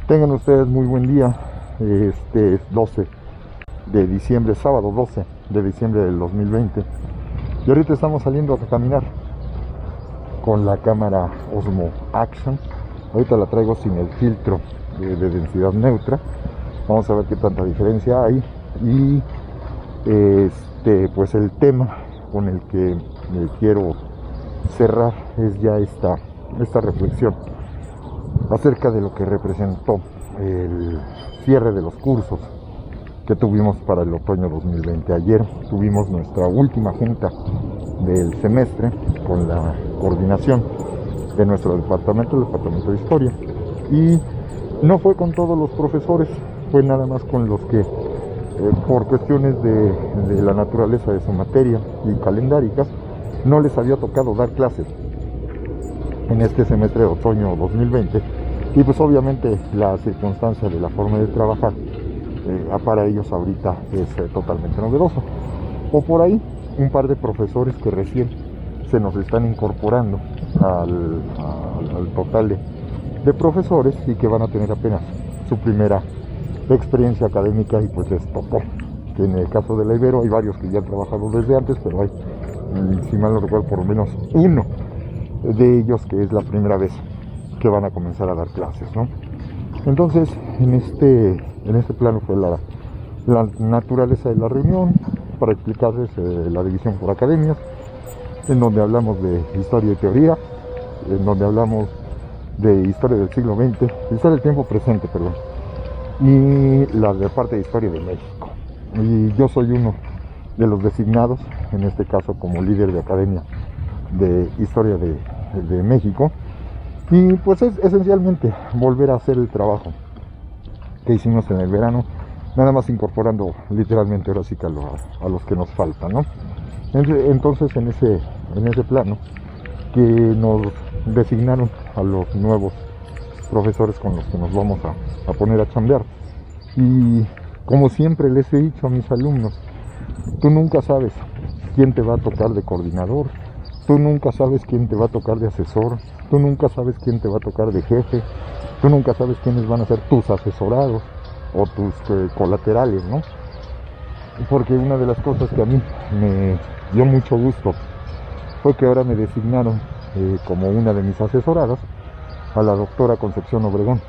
Tengan ustedes muy buen día. Este es 12 de diciembre, sábado 12 de diciembre del 2020. Y ahorita estamos saliendo a caminar con la cámara Osmo Action. Ahorita la traigo sin el filtro de densidad neutra. Vamos a ver qué tanta diferencia hay. Y pues el tema con el que quiero cerrar es ya esta reflexión acerca de lo que representó el cierre de los cursos que tuvimos para el otoño 2020. Ayer tuvimos nuestra última junta del semestre con la coordinación de nuestro departamento, el departamento de historia, y no fue con todos los profesores, fue nada más con los que por cuestiones de la naturaleza de su materia y calendáricas no les había tocado dar clases en este semestre de otoño 2020, y pues obviamente la circunstancia de la forma de trabajar para ellos ahorita es totalmente novedoso. O por ahí un par de profesores que recién se nos están incorporando al total de profesores y que van a tener apenas su primera experiencia académica, y pues les tocó. Que en el caso de la Ibero hay varios que ya han trabajado desde antes, pero hay, si mal no recuerdo, por lo menos uno de ellos que es la primera vez que van a comenzar a dar clases, ¿no? Entonces, en este plano fue la naturaleza de la reunión para explicarles la división por academias, en donde hablamos de historia y teoría, en donde hablamos de historia del siglo XX, historia del tiempo presente, perdón, y la de parte de historia de México. Y yo soy uno de los designados, en este caso como líder de academia de historia de México, y pues es esencialmente volver a hacer el trabajo que hicimos en el verano, nada más incorporando literalmente ahora sí que a los que nos faltan, ¿no? Entonces en ese plano que nos designaron a los nuevos profesores con los que nos vamos a poner a chambear, y como siempre les he dicho a mis alumnos, tú nunca sabes quién te va a tocar de coordinador, tú nunca sabes quién te va a tocar de asesor, tú nunca sabes quién te va a tocar de jefe, tú nunca sabes quiénes van a ser tus asesorados o tus colaterales, ¿no? Porque una de las cosas que a mí me dio mucho gusto fue que ahora me designaron como una de mis asesoradas a la doctora Concepción Obregón,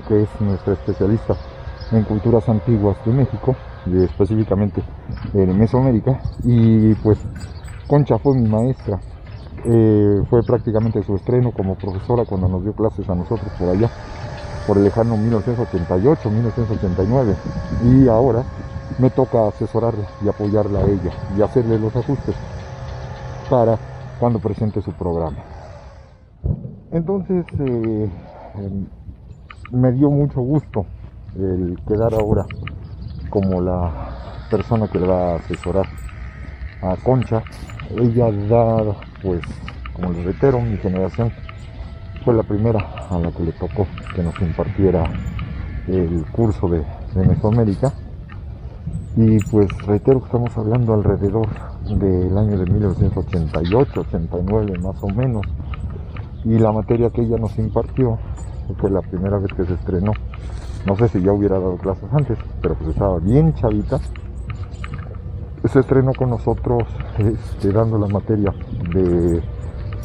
que es nuestra especialista en culturas antiguas de México, específicamente en Mesoamérica. Y pues Concha fue mi maestra, fue prácticamente su estreno como profesora cuando nos dio clases a nosotros por allá, por el lejano 1988, 1989, y ahora me toca asesorarla y apoyarla a ella y hacerle los ajustes para cuando presente su programa. Entonces me dio mucho gusto el quedar ahora como la persona que le va a asesorar a Concha. Ella da, pues, como les reitero, mi generación fue la primera a la que le tocó que nos impartiera el curso de Mesoamérica, y pues reitero que estamos hablando alrededor del año de 1988, 89 más o menos, y la materia que ella nos impartió fue la primera vez que se estrenó. No sé si ya hubiera dado clases antes, pero pues estaba bien chavita. Se estrenó con nosotros dando la materia de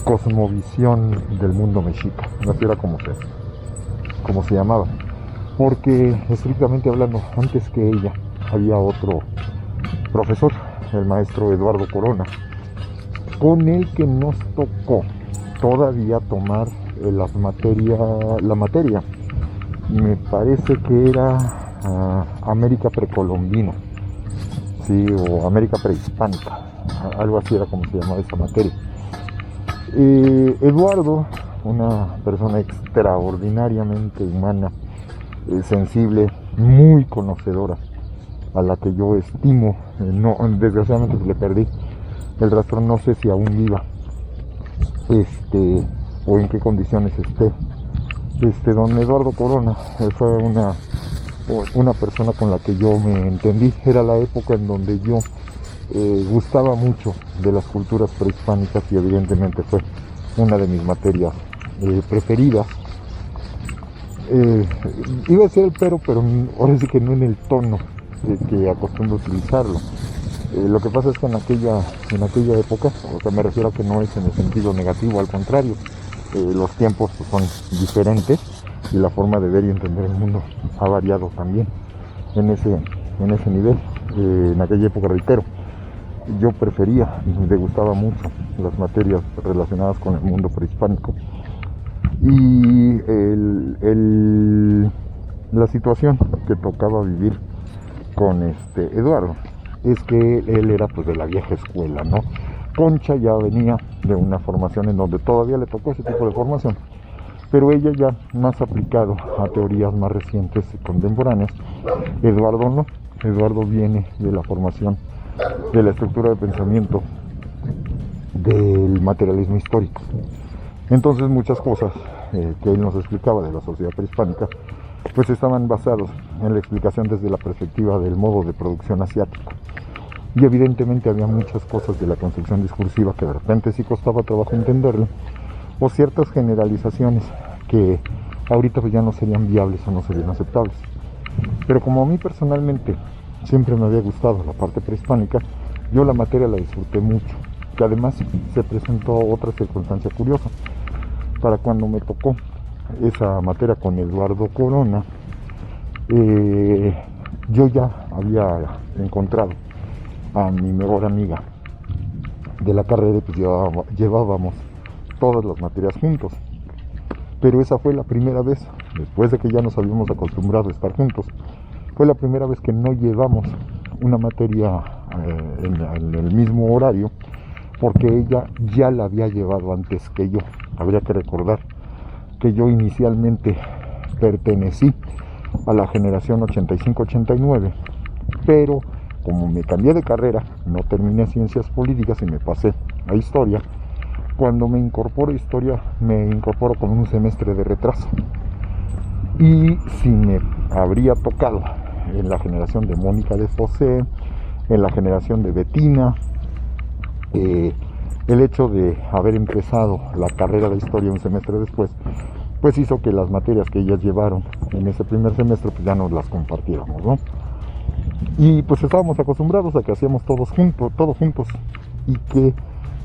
cosmovisión del mundo mexica, así era como se llamaba, porque estrictamente hablando, antes que ella había otro profesor, el maestro Eduardo Corona, con el que nos tocó todavía tomar la materia, me parece que era América precolombina, sí, o América prehispánica, algo así era como se llamaba esa materia. Eduardo, una persona extraordinariamente humana, sensible, muy conocedora, a la que yo estimo, no, desgraciadamente le perdí el rastro, no sé si aún viva, o en qué condiciones esté. Don Eduardo Corona fue una persona con la que yo me entendí. Era la época en donde yo gustaba mucho de las culturas prehispánicas y evidentemente fue una de mis materias preferidas. Iba a decir el pero ahora sí que no en el tono que acostumbro utilizarlo. Lo que pasa es que en aquella época, o sea, me refiero a que no es en el sentido negativo, al contrario, los tiempos son diferentes y la forma de ver y entender el mundo ha variado también en ese nivel. En aquella época, reitero, yo prefería y me gustaba mucho las materias relacionadas con el mundo prehispánico. Y la situación que tocaba vivir con Eduardo es que él era pues de la vieja escuela, ¿no? Concha ya venía de una formación en donde todavía le tocó ese tipo de formación, pero ella ya más aplicado a teorías más recientes y contemporáneas. Eduardo no. Eduardo viene de la formación de la estructura de pensamiento del materialismo histórico. Entonces muchas cosas que él nos explicaba de la sociedad prehispánica pues estaban basados en la explicación desde la perspectiva del modo de producción asiático. Y evidentemente había muchas cosas de la construcción discursiva que de repente sí costaba trabajo entenderlo, o ciertas generalizaciones que ahorita pues ya no serían viables o no serían aceptables. Pero como a mí personalmente siempre me había gustado la parte prehispánica, yo la materia la disfruté mucho, que además se presentó otra circunstancia curiosa. Para cuando me tocó esa materia con Eduardo Corona, yo ya había encontrado a mi mejor amiga de la carrera y pues llevábamos todas las materias juntos. Pero esa fue la primera vez, después de que ya nos habíamos acostumbrado a estar juntos, fue la primera vez que no llevamos una materia en el mismo horario, porque ella ya la había llevado antes que yo. Habría que recordar que yo inicialmente pertenecí a la generación 85-89, pero como me cambié de carrera, no terminé ciencias políticas y me pasé a historia. Cuando me incorporo a historia, me incorporo con un semestre de retraso. Y si me habría tocado en la generación de Mónica de José, en la generación de Betina, el hecho de haber empezado la carrera de historia un semestre después, pues hizo que las materias que ellas llevaron en ese primer semestre pues ya nos las compartiéramos, ¿no? Y pues estábamos acostumbrados a que hacíamos todos juntos, y que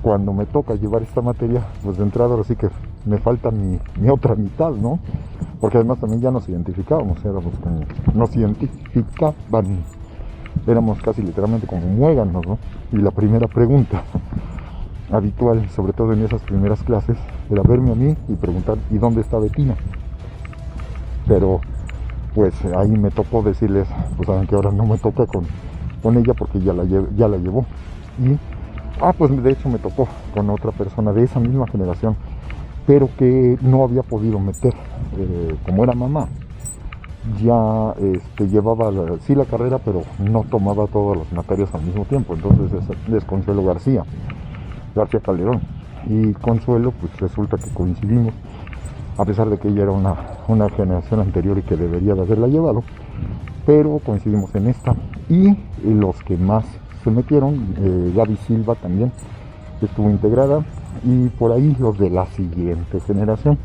cuando me toca llevar esta materia, pues de entrada ahora sí que me falta mi otra mitad, ¿no? Porque además también ya nos identificábamos, éramos casi literalmente como muéganos, ¿no? Y la primera pregunta habitual, sobre todo en esas primeras clases, era verme a mí y preguntar, ¿y dónde está Betina? Pero pues ahí me tocó decirles, pues saben que ahora no me toca con ella porque ya la llevó. Y pues de hecho me tocó con otra persona de esa misma generación, pero que no había podido meter, como era mamá, ya llevaba sí la carrera, pero no tomaba todas las materias al mismo tiempo. Entonces es Consuelo García Calderón. Y Consuelo, pues resulta que coincidimos, a pesar de que ella era una generación anterior y que debería de haberla llevado, pero coincidimos en esta. Y los que más se metieron, Gaby Silva también estuvo integrada, y por ahí los de la siguiente generación,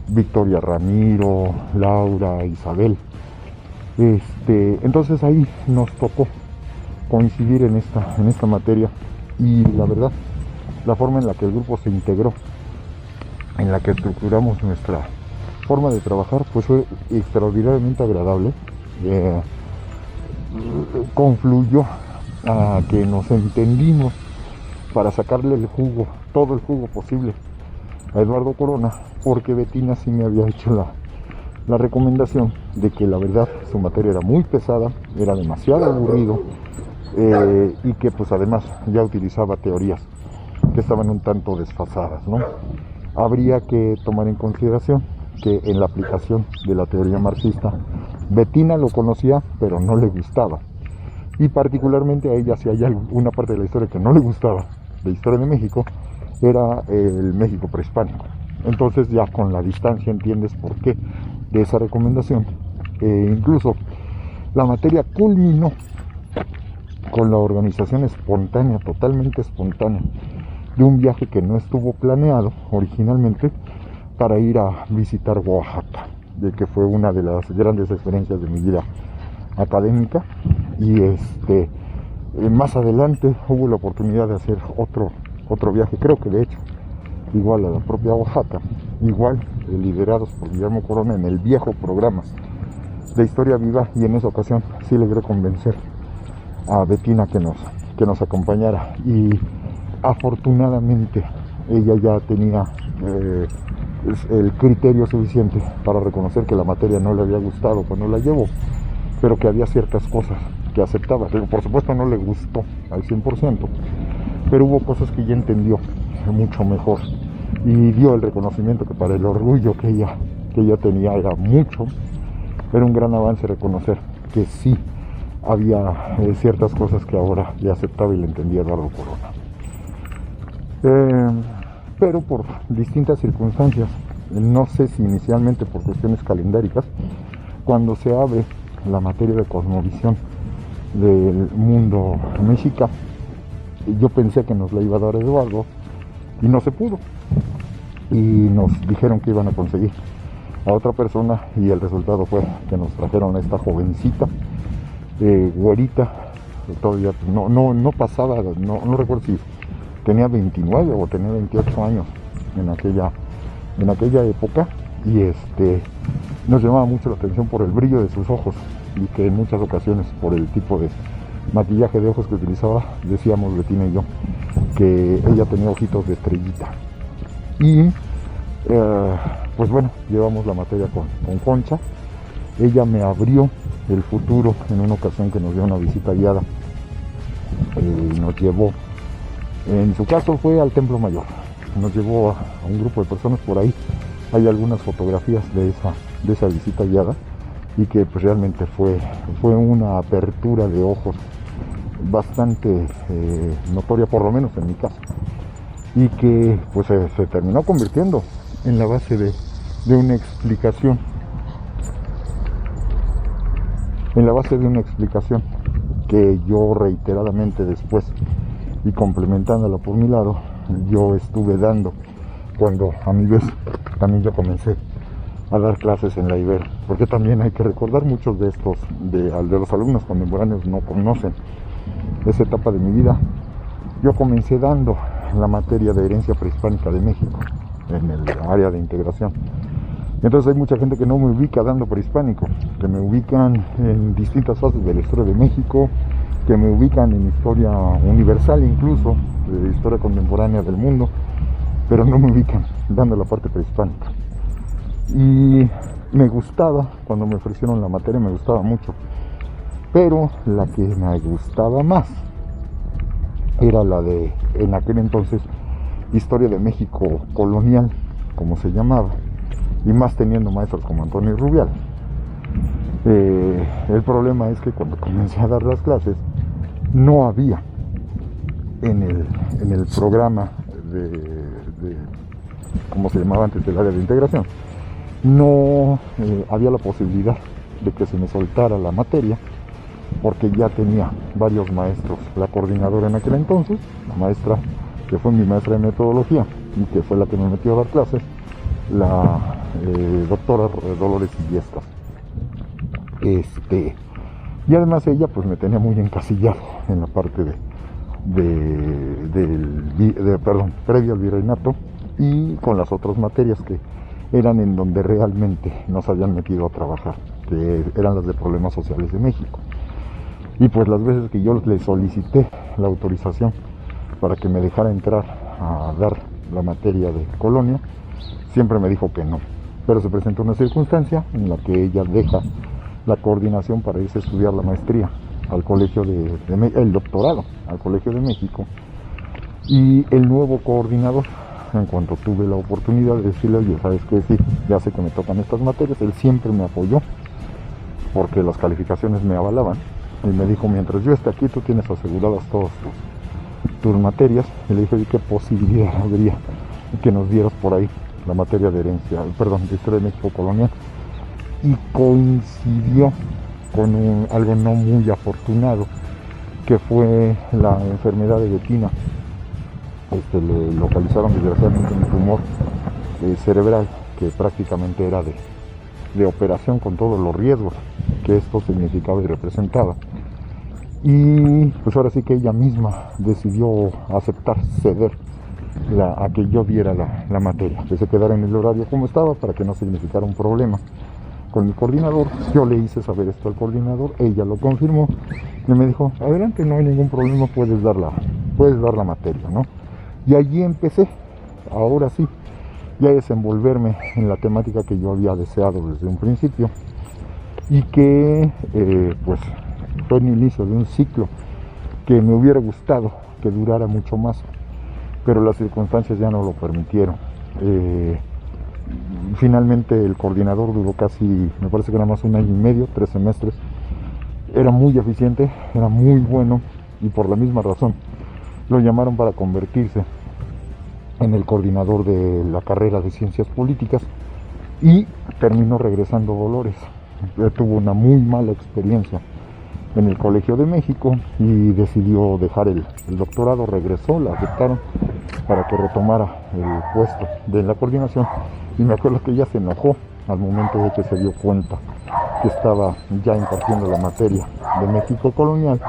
Victoria Ramiro, Laura, Isabel. Entonces ahí nos tocó coincidir en esta materia, y la verdad, la forma en la que el grupo se integró, en la que estructuramos nuestra forma de trabajar, pues fue extraordinariamente agradable. Confluyó a que nos entendimos para sacarle el jugo, todo el jugo posible a Eduardo Corona, porque Betina sí me había hecho la recomendación de que la verdad su materia era muy pesada, era demasiado aburrido, y que pues además ya utilizaba teorías que estaban un tanto desfasadas, ¿no? Habría que tomar en consideración que en la aplicación de la teoría marxista, Betina lo conocía, pero no le gustaba. Y particularmente a ella, si hay una parte de la historia que no le gustaba, de historia de México, era el México prehispánico. Entonces ya con la distancia entiendes por qué de esa recomendación. Incluso la materia culminó con la organización espontánea, totalmente espontánea, de un viaje que no estuvo planeado originalmente para ir a visitar Oaxaca, de que fue una de las grandes experiencias de mi vida académica. Y más adelante hubo la oportunidad de hacer otro viaje, creo que de hecho igual a la propia Oaxaca, igual liderados por Guillermo Corona en el viejo programa de Historia Viva, y en esa ocasión sí logré convencer a Betina que nos acompañara, y afortunadamente ella ya tenía el criterio suficiente para reconocer que la materia no le había gustado cuando la llevó, pero que había ciertas cosas que aceptaba. Por supuesto no le gustó al 100%, pero hubo cosas que ella entendió mucho mejor y dio el reconocimiento que para el orgullo que ella tenía era mucho. Era un gran avance reconocer que sí había ciertas cosas que ahora le aceptaba y le entendía Eduardo Corona. Pero por distintas circunstancias, no sé si inicialmente por cuestiones calendáricas, cuando se abre la materia de cosmovisión del mundo mexica, yo pensé que nos la iba a dar Eduardo y no se pudo, y nos dijeron que iban a conseguir a otra persona, y el resultado fue que nos trajeron a esta jovencita, güerita, todavía no pasaba, no recuerdo si tenía 29 o tenía 28 años en aquella época, y nos llamaba mucho la atención por el brillo de sus ojos, y que en muchas ocasiones por el tipo de maquillaje de ojos que utilizaba, decíamos Betina y yo que ella tenía ojitos de estrellita. Y pues bueno, llevamos la materia con Concha. Ella me abrió el futuro en una ocasión que nos dio una visita guiada, y nos llevó, en su caso fue al Templo Mayor, nos llevó a un grupo de personas. Por ahí hay algunas fotografías de esa visita guiada, y que pues realmente fue una apertura de ojos bastante notoria, por lo menos en mi caso, y que pues se terminó convirtiendo en la base de una explicación, que yo reiteradamente después, y complementándola por mi lado, yo estuve dando cuando a mi vez también yo comencé a dar clases en la Ibero, porque también hay que recordar, muchos de los alumnos contemporáneos no conocen esa etapa de mi vida. Yo comencé dando la materia de herencia prehispánica de México en el área de integración. Entonces hay mucha gente que no me ubica dando prehispánico, que me ubican en distintas fases de la historia de México, que me ubican en historia universal, incluso de historia contemporánea del mundo, pero no me ubican dando la parte prehispánica. Y me gustaba, cuando me ofrecieron la materia me gustaba mucho, pero la que me gustaba más era la de, en aquel entonces, Historia de México colonial, como se llamaba, y más teniendo maestros como Antonio Rubial. El problema es que cuando comencé a dar las clases, no había en el programa de como se llamaba antes, del área de integración, no había la posibilidad de que se me soltara la materia, porque ya tenía varios maestros. La coordinadora en aquel entonces, la maestra que fue mi maestra de metodología y que fue la que me metió a dar clases, la doctora Dolores Illescas. Y además ella pues me tenía muy encasillado en la parte previo al virreinato, y con las otras materias que eran en donde realmente nos habían metido a trabajar, que eran las de problemas sociales de México. Y pues las veces que yo le solicité la autorización para que me dejara entrar a dar la materia de colonia, siempre me dijo que no. Pero se presentó una circunstancia en la que ella deja la coordinación para irse a estudiar la maestría al colegio el doctorado al Colegio de México. Y el nuevo coordinador, en cuanto tuve la oportunidad de decirle, oye, ¿sabes qué? Sí, ya sé que me tocan estas materias, él siempre me apoyó, porque las calificaciones me avalaban, y me dijo, mientras yo esté aquí, tú tienes aseguradas todas tus materias. Y le dije, ¿y qué posibilidad habría que nos dieras por ahí la materia de herencia, perdón, de historia de México colonial? Y coincidió con algo no muy afortunado, que fue la enfermedad de Betina. Le localizaron desgraciadamente un tumor cerebral que prácticamente era de operación, con todos los riesgos que esto significaba y representaba. Y pues ahora sí que ella misma decidió aceptar, ceder a que yo diera la materia, que se quedara en el horario como estaba para que no significara un problema con el coordinador. Yo le hice saber esto al coordinador, ella lo confirmó y me dijo, adelante, no hay ningún problema, puedes dar la materia, ¿no? Y allí empecé, ahora sí, ya a desenvolverme en la temática que yo había deseado desde un principio, y que pues fue el inicio de un ciclo que me hubiera gustado que durara mucho más, pero las circunstancias ya no lo permitieron. Finalmente el coordinador duró casi, me parece que era más 1 año y medio, 3 semestres. Era muy eficiente, era muy bueno, y por la misma razón lo llamaron para convertirse en el coordinador de la carrera de Ciencias Políticas, y terminó regresando Dolores. Tuvo una muy mala experiencia en el Colegio de México y decidió dejar el doctorado. Regresó, la aceptaron para que retomara el puesto de la coordinación, y me acuerdo que ella se enojó al momento de que se dio cuenta que estaba ya impartiendo la materia de México colonial,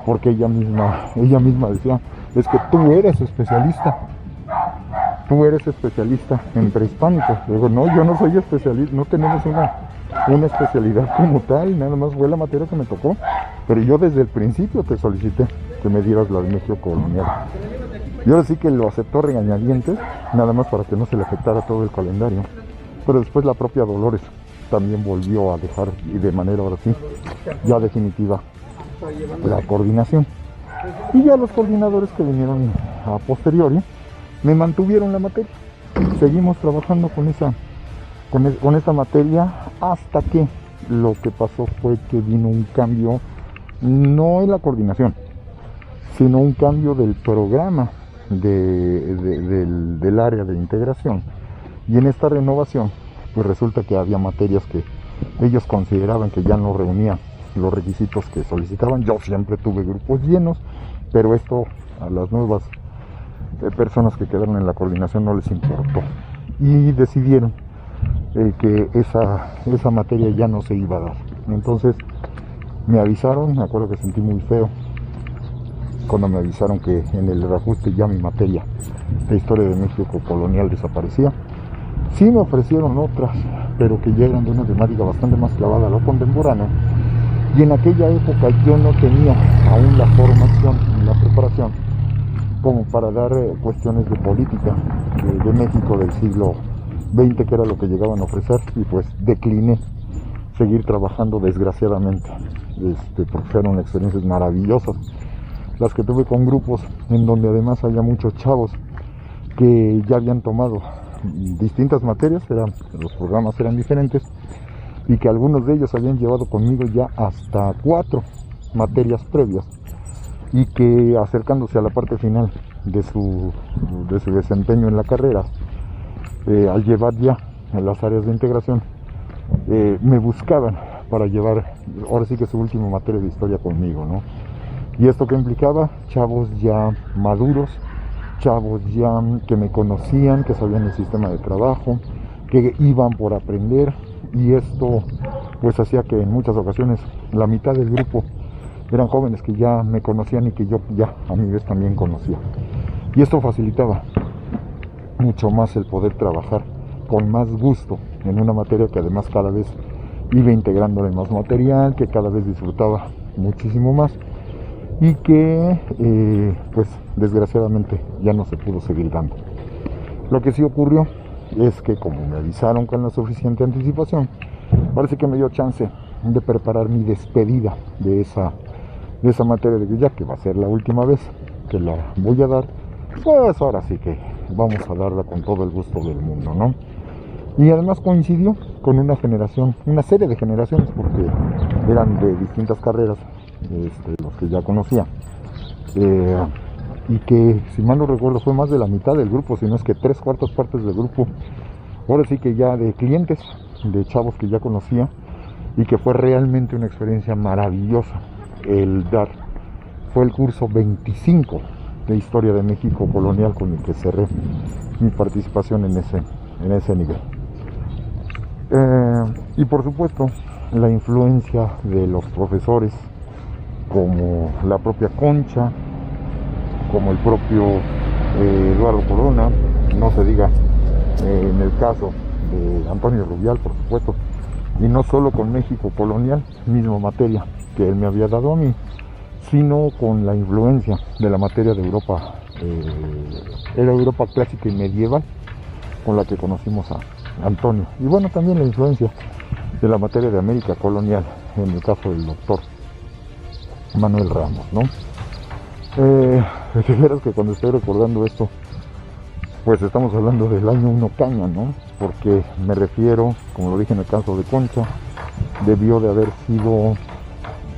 porque ella misma decía, es que tú eres especialista en prehispánico. Le digo, no, yo no soy especialista, no tenemos una especialidad como tal, nada más fue la materia que me tocó, pero yo desde el principio te solicité que me dieras la de México colonial. Y ahora sí que lo aceptó regañadientes, nada más para que no se le afectara todo el calendario. Pero después la propia Dolores también volvió a dejar, y de manera ahora sí, ya definitiva, la coordinación. Y ya los coordinadores que vinieron a posteriori me mantuvieron la materia. Seguimos trabajando con esa materia, hasta que lo que pasó fue que vino un cambio, no en la coordinación, sino un cambio del programa del área de integración. Y en esta renovación, pues resulta que había materias que ellos consideraban que ya no reunían los requisitos que solicitaban. Yo siempre tuve grupos llenos, pero esto a las nuevas personas que quedaron en la coordinación no les importó, y decidieron que esa materia ya no se iba a dar. Entonces me avisaron, me acuerdo que sentí muy feo cuando me avisaron que en el reajuste ya mi materia de Historia de México colonial desaparecía. Sí me ofrecieron otras, pero que ya eran de una temática bastante más clavada a lo contemporáneo, y en aquella época yo no tenía aún la formación ni la preparación como para dar cuestiones de política de México del siglo XX, que era lo que llegaban a ofrecer, y pues decliné seguir trabajando, desgraciadamente, porque fueron experiencias maravillosas las que tuve con grupos en donde además había muchos chavos que ya habían tomado distintas materias, los programas eran diferentes, y que algunos de ellos habían llevado conmigo ya hasta 4 materias previas, y que acercándose a la parte final de su desempeño en la carrera, al llevar ya en las áreas de integración, me buscaban para llevar ahora sí que su última materia de historia conmigo, ¿no? Y esto que implicaba chavos ya maduros, chavos ya que me conocían, que sabían el sistema de trabajo, que iban por aprender, y esto pues hacía que en muchas ocasiones la mitad del grupo eran jóvenes que ya me conocían y que yo ya a mi vez también conocía. Y esto facilitaba mucho más el poder trabajar con más gusto en una materia que además cada vez iba integrándole más material, que cada vez disfrutaba muchísimo más, y que pues desgraciadamente ya no se pudo seguir dando. Lo que sí ocurrió es que, como me avisaron con la suficiente anticipación, parece que me dio chance de preparar mi despedida de esa materia, de que ya que va a ser la última vez que la voy a dar, pues ahora sí que vamos a darla con todo el gusto del mundo, ¿no? Y además coincidió con una serie de generaciones, porque eran de distintas carreras, los que ya conocía, y que, si mal no recuerdo, fue más de la mitad del grupo, si no es que 3/4 partes del grupo, ahora sí que ya de clientes, de chavos que ya conocía, y que fue realmente una experiencia maravillosa el dar. Fue el curso 25 de Historia de México Colonial con el que cerré mi participación en ese nivel. Y por supuesto, la influencia de los profesores, como la propia Concha, como el propio Eduardo Corona, no se diga en el caso de Antonio Rubial, por supuesto, y no solo con México Colonial, misma materia que él me había dado a mí, sino con la influencia de la materia de Europa, era Europa clásica y medieval, con la que conocimos a Antonio. Y bueno, también la influencia de la materia de América colonial, en el caso del doctor Manuel Ramos, ¿no? Fíjate que cuando estoy recordando esto, pues estamos hablando del año 1 caña, ¿no? Porque me refiero, como lo dije en el caso de Concha, debió de haber sido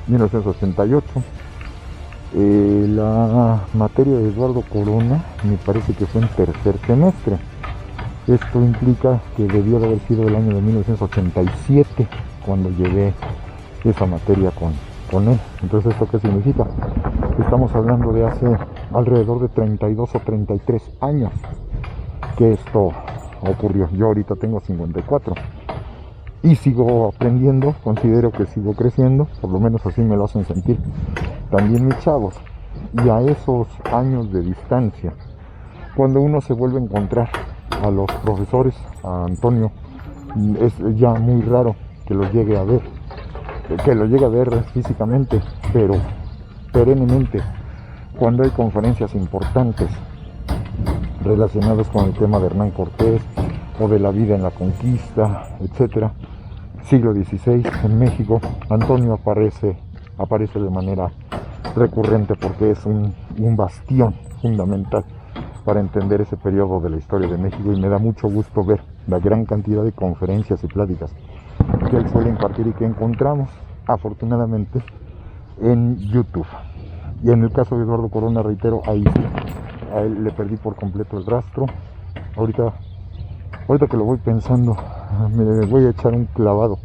1988. La materia de Eduardo Corona me parece que fue en tercer semestre. Esto implica que debió de haber sido el año de 1987 cuando llevé esa materia con él. Entonces, ¿esto qué significa? Estamos hablando de hace alrededor de 32 o 33 años que esto ocurrió. Yo ahorita tengo 54 y sigo aprendiendo, considero que sigo creciendo, por lo menos así me lo hacen sentir también mis chavos. Y a esos años de distancia, cuando uno se vuelve a encontrar a los profesores, a Antonio, es ya muy raro que lo llegue a ver físicamente, pero perennemente, cuando hay conferencias importantes relacionadas con el tema de Hernán Cortés o de la vida en la conquista, etcétera, siglo XVI en México, Antonio aparece de manera recurrente, porque es un bastión fundamental para entender ese periodo de la historia de México, y me da mucho gusto ver la gran cantidad de conferencias y pláticas que él suele impartir y que encontramos afortunadamente en YouTube. Y en el caso de Eduardo Corona, reitero, ahí sí, a él le perdí por completo el rastro. Ahorita que lo voy pensando, me voy a echar un clavado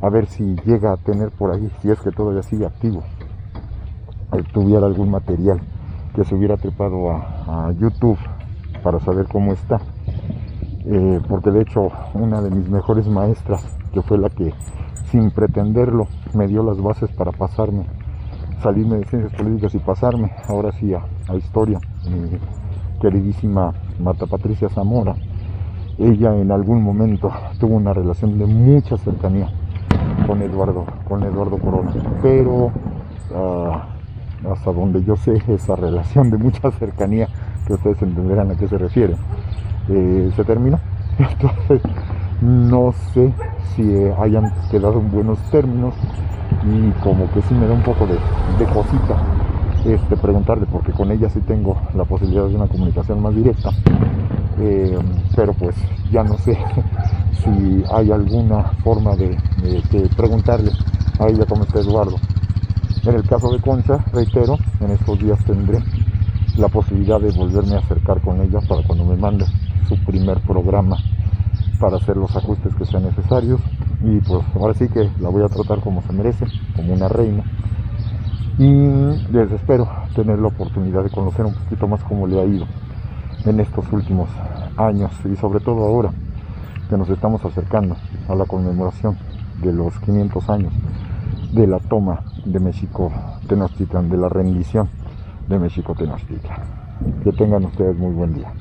a ver si llega a tener por ahí, si es que todavía sigue activo, tuviera algún material que se hubiera trepado a YouTube para saber cómo está, porque de hecho una de mis mejores maestras, que fue la que sin pretenderlo me dio las bases para salirme de ciencias políticas y pasarme ahora sí a historia, mi queridísima Marta Patricia Zamora. Ella en algún momento tuvo una relación de mucha cercanía con Eduardo Corona, pero hasta donde yo sé, esa relación de mucha cercanía, que ustedes entenderán a qué se refiere, se terminó. Entonces no sé si hayan quedado en buenos términos, y como que sí me da un poco de cosita preguntarle, porque con ella sí tengo la posibilidad de una comunicación más directa, pero pues ya no sé si hay alguna forma de preguntarle a ella cómo está Eduardo. En el caso de Concha, reitero, en estos días tendré la posibilidad de volverme a acercar con ella para cuando me mande su primer programa, para hacer los ajustes que sean necesarios. Y pues ahora sí que la voy a tratar como se merece, como una reina, y les espero tener la oportunidad de conocer un poquito más cómo le ha ido en estos últimos años, y sobre todo ahora que nos estamos acercando a la conmemoración de los 500 años de la toma de México Tenochtitlan, de la rendición de México Tenochtitlan. Que tengan ustedes muy buen día.